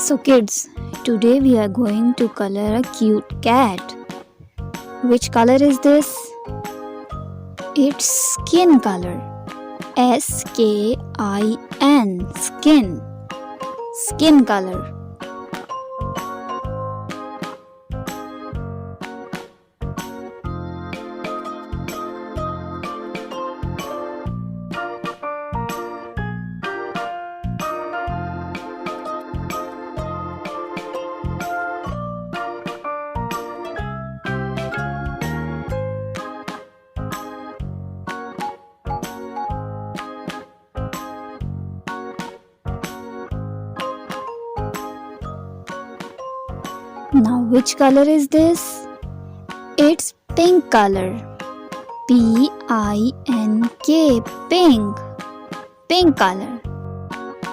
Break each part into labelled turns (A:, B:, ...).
A: So kids, today we are going to color a cute cat. Which color is this? It's skin color. S-K-I-N, skin. Skin color. Now which color is this? It's pink color. P-I-N-K, pink. Pink color.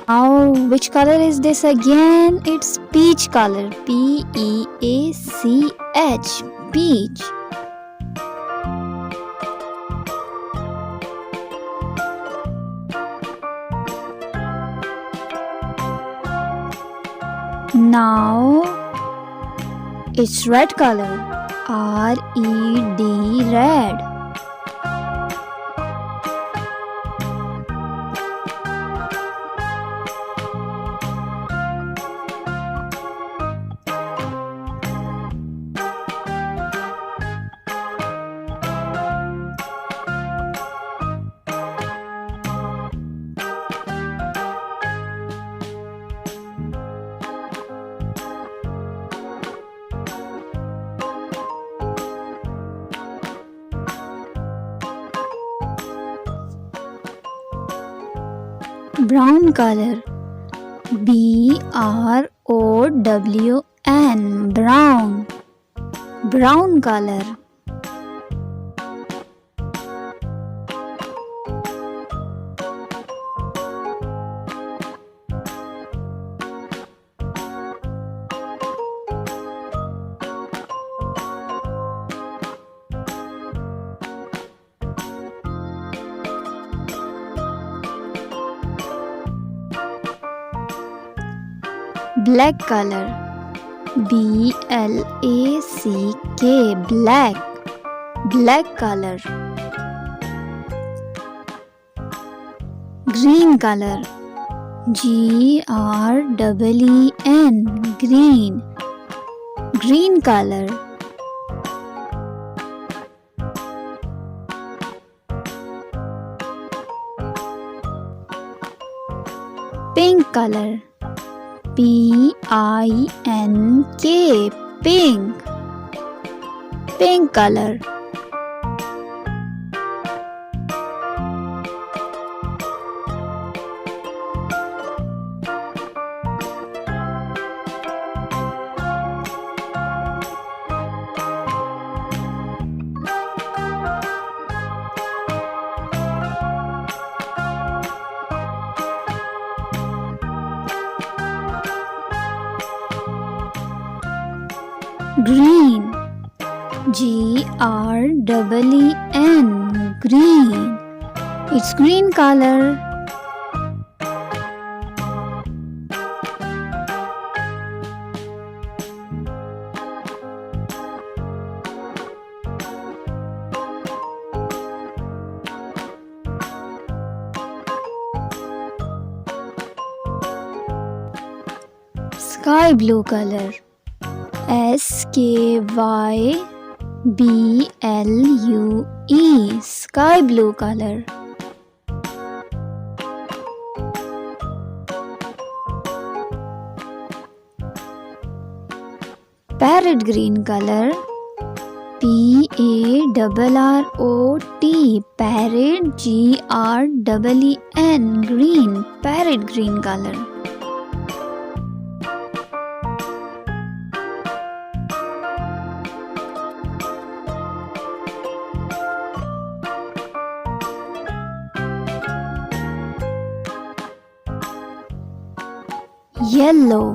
A: Now which color is this again? It's peach color. P-E-A-C-H, peach. Now it's red color. R-E-D, red. Brown color. B-R-O-W-N, brown. Brown color. Black color. B-L-A-C-K, black. Black color. Green color. G-R-E-E-N, green. Green color. Pink color. P-I-N-K, pink. Pink color. Green. G-R-E-E-N, green. It's green color. Sky blue color. S-K-Y-B-L-U-E, sky blue color. Parrot green color. P-A-R-R-O-T, parrot, G-R-E-E-N, green. Parrot green color. Yellow.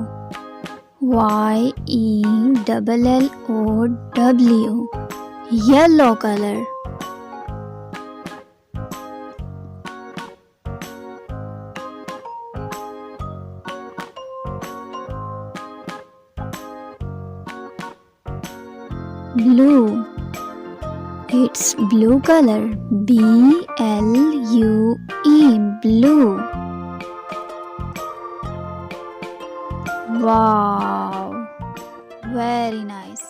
A: Y-E-L-L-O-W, yellow color. Blue. It's blue color. B-L-U-E. Blue. Wow. Very nice.